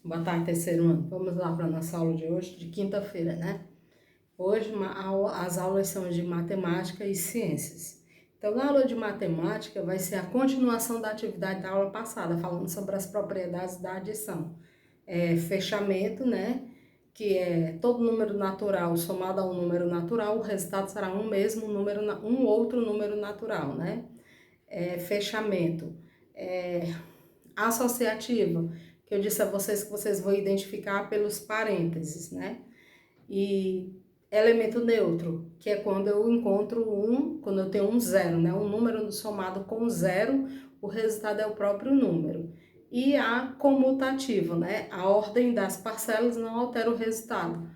Boa tarde, terceiro ano. Vamos lá para a nossa aula de hoje, de quinta-feira, né? Hoje as aulas são de matemática e ciências. Então, na aula de matemática vai ser a continuação da atividade da aula passada, falando sobre as propriedades da adição. Fechamento, né? Que é todo número natural somado a um número natural, o resultado será um mesmo número, um outro número natural, né? Fechamento. Associativa, que eu disse a vocês que vocês vão identificar pelos parênteses, né? E elemento neutro, que é quando eu encontro quando eu tenho um zero, né? Um número somado com zero, o resultado é o próprio número. E a comutativa, né? A ordem das parcelas não altera o resultado.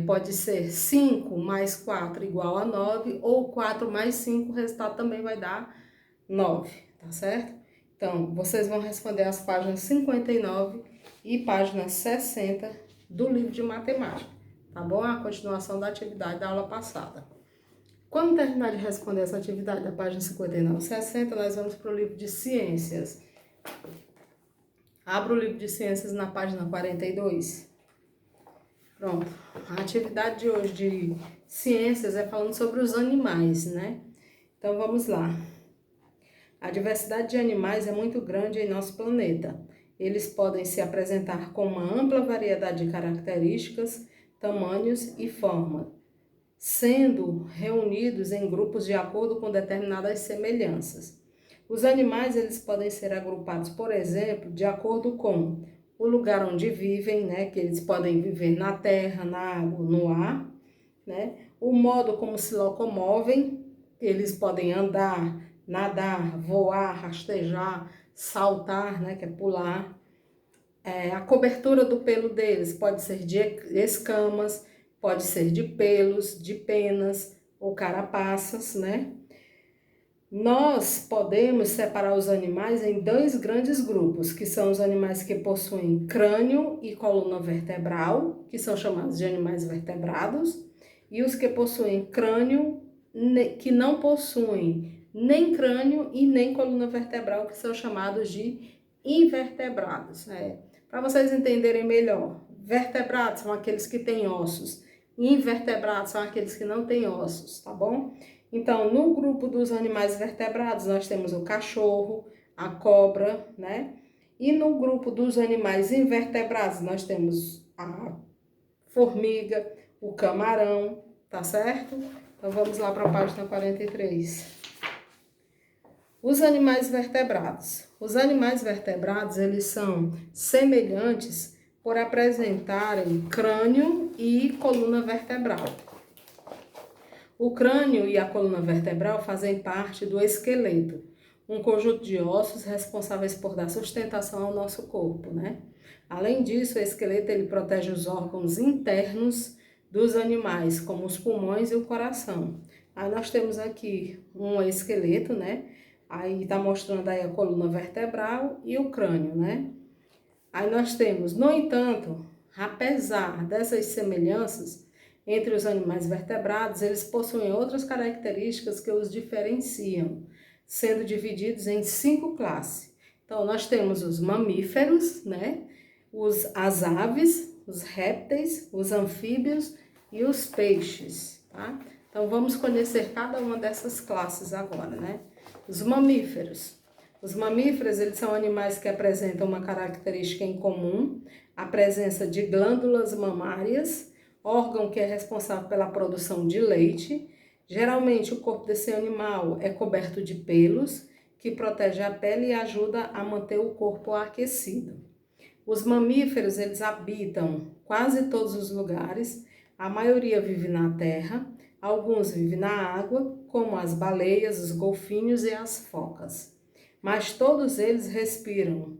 Pode ser 5 mais 4 igual a 9, ou 4 mais 5, o resultado também vai dar 9, tá certo? Então, vocês vão responder as páginas 59 e página 60 do livro de matemática, tá bom? A continuação da atividade da aula passada. Quando terminar de responder essa atividade da página 59 e 60, nós vamos para o livro de ciências. Abra o livro de ciências na página 42. Pronto. A atividade de hoje de ciências é falando sobre os animais, né? Então, vamos lá. A diversidade de animais é muito grande em nosso planeta. Eles podem se apresentar com uma ampla variedade de características, tamanhos e forma, sendo reunidos em grupos de acordo com determinadas semelhanças. Os animais eles podem ser agrupados, por exemplo, de acordo com o lugar onde vivem, né, que eles podem viver na terra, na água, no ar, né? O modo como se locomovem, eles podem andar, nadar, voar, rastejar, saltar, né, que é pular. A cobertura do pelo deles pode ser de escamas, pode ser de pelos, de penas ou carapaças, né? Nós podemos separar os animais em dois grandes grupos, que são os animais que possuem crânio e coluna vertebral, que são chamados de animais vertebrados, e os que possuem crânio, que não possuem nem crânio e nem coluna vertebral, que são chamados de invertebrados. Para vocês entenderem melhor, vertebrados são aqueles que têm ossos, invertebrados são aqueles que não têm ossos, tá bom? Então, no grupo dos animais vertebrados, nós temos o cachorro, a cobra, né? E no grupo dos animais invertebrados, nós temos a formiga, o camarão, tá certo? Então, vamos lá para a página 43. Os animais vertebrados. Os animais vertebrados, eles são semelhantes por apresentarem crânio e coluna vertebral. O crânio e a coluna vertebral fazem parte do esqueleto, um conjunto de ossos responsáveis por dar sustentação ao nosso corpo, né? Além disso, o esqueleto ele protege os órgãos internos dos animais, como os pulmões e o coração. Aí nós temos aqui um esqueleto, né? Aí tá mostrando aí a coluna vertebral e o crânio, né? Aí nós temos, no entanto, apesar dessas semelhanças entre os animais vertebrados, eles possuem outras características que os diferenciam, sendo divididos em 5 classes. Então, nós temos os mamíferos, né? As aves, os répteis, os anfíbios e os peixes, tá? Então, vamos conhecer cada uma dessas classes agora, né? Os mamíferos. Os mamíferos, eles são animais que apresentam uma característica em comum, a presença de glândulas mamárias, órgão que é responsável pela produção de leite. Geralmente, o corpo desse animal é coberto de pelos, que protege a pele e ajuda a manter o corpo aquecido. Os mamíferos, eles habitam quase todos os lugares, a maioria vive na terra, alguns vivem na água, como as baleias, os golfinhos e as focas. Mas todos eles respiram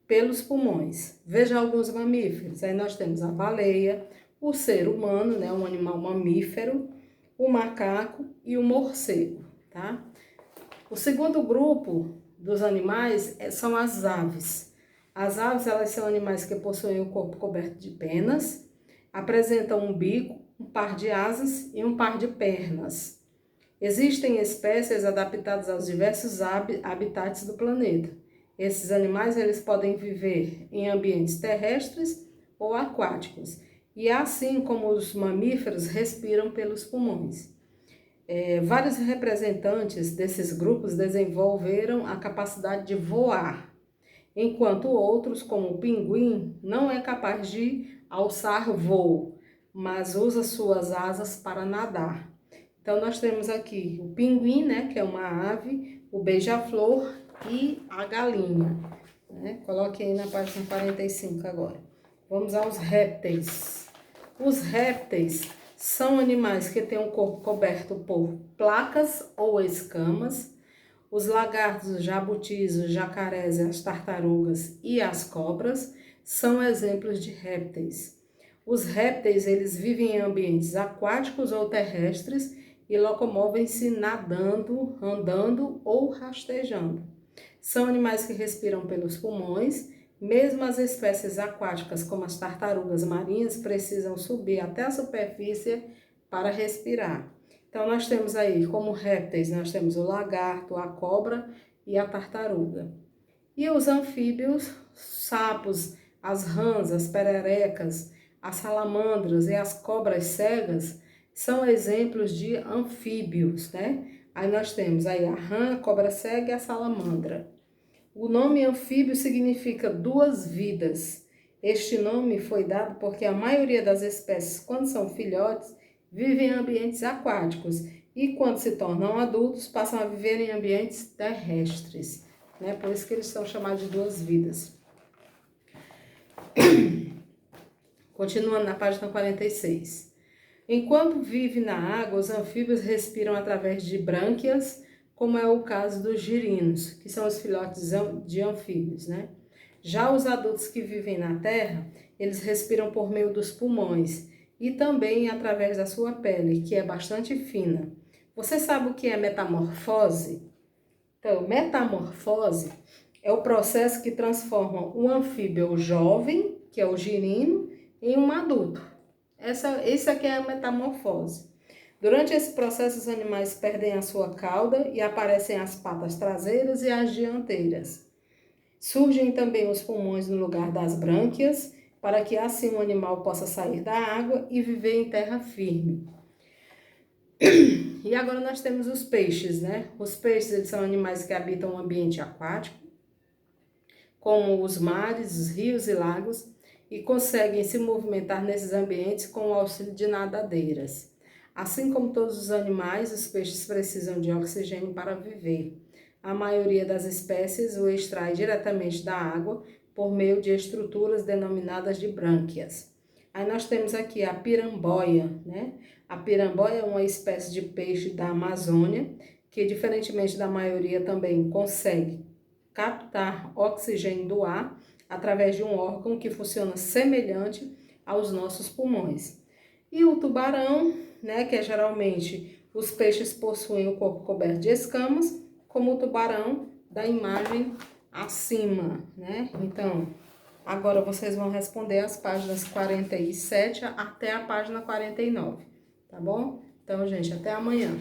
pelos pulmões. Veja alguns mamíferos. Aí nós temos a baleia, o ser humano, né, um animal mamífero, o macaco e o morcego, tá? O segundo grupo dos animais são as aves. As aves, elas são animais que possuem o corpo coberto de penas, apresentam um bico, um par de asas e um par de pernas. Existem espécies adaptadas aos diversos habitats do planeta. Esses animais, eles podem viver em ambientes terrestres ou aquáticos. E assim como os mamíferos respiram pelos pulmões. Vários representantes desses grupos desenvolveram a capacidade de voar, enquanto outros, como o pinguim, não é capaz de alçar voo, mas usa suas asas para nadar. Então, nós temos aqui o pinguim, né, que é uma ave, o beija-flor e a galinha. Né? Coloque aí na página 45 agora. Vamos aos répteis. Os répteis são animais que têm o corpo coberto por placas ou escamas. Os lagartos, os jabutis, os jacarés, as tartarugas e as cobras são exemplos de répteis. Os répteis, eles vivem em ambientes aquáticos ou terrestres e locomovem-se nadando, andando ou rastejando. São animais que respiram pelos pulmões. Mesmo as espécies aquáticas, como as tartarugas marinhas, precisam subir até a superfície para respirar. Então, nós temos aí, como répteis, nós temos o lagarto, a cobra e a tartaruga. E os anfíbios, sapos, as rãs, as pererecas, as salamandras e as cobras cegas são exemplos de anfíbios, né? Aí nós temos aí a rã, a cobra cega e a salamandra. O nome anfíbio significa duas vidas. Este nome foi dado porque a maioria das espécies, quando são filhotes, vivem em ambientes aquáticos e quando se tornam adultos, passam a viver em ambientes terrestres. Né? Por isso que eles são chamados de duas vidas. Continuando na página 46. Enquanto vive na água, os anfíbios respiram através de brânquias, como é o caso dos girinos, que são os filhotes de anfíbios, né? Já os adultos que vivem na terra, eles respiram por meio dos pulmões e também através da sua pele, que é bastante fina. Você sabe o que é metamorfose? Então, metamorfose é o processo que transforma um anfíbio jovem, que é o girino, em um adulto. Esse aqui é a metamorfose. Durante esse processo, os animais perdem a sua cauda e aparecem as patas traseiras e as dianteiras. Surgem também os pulmões no lugar das brânquias, para que assim o animal possa sair da água e viver em terra firme. E agora nós temos os peixes, né? Os peixes, eles são animais que habitam o ambiente aquático, como os mares, os rios e lagos, e conseguem se movimentar nesses ambientes com o auxílio de nadadeiras. Assim como todos os animais, os peixes precisam de oxigênio para viver. A maioria das espécies o extrai diretamente da água por meio de estruturas denominadas de brânquias. Aí nós temos aqui a piramboia, né? A piramboia é uma espécie de peixe da Amazônia que, diferentemente da maioria, também consegue captar oxigênio do ar através de um órgão que funciona semelhante aos nossos pulmões. E o tubarão, né, que geralmente os peixes possuem o corpo coberto de escamas, como o tubarão da imagem acima, né? Então, agora vocês vão responder as páginas 47 até a página 49, tá bom? Então, gente, até amanhã.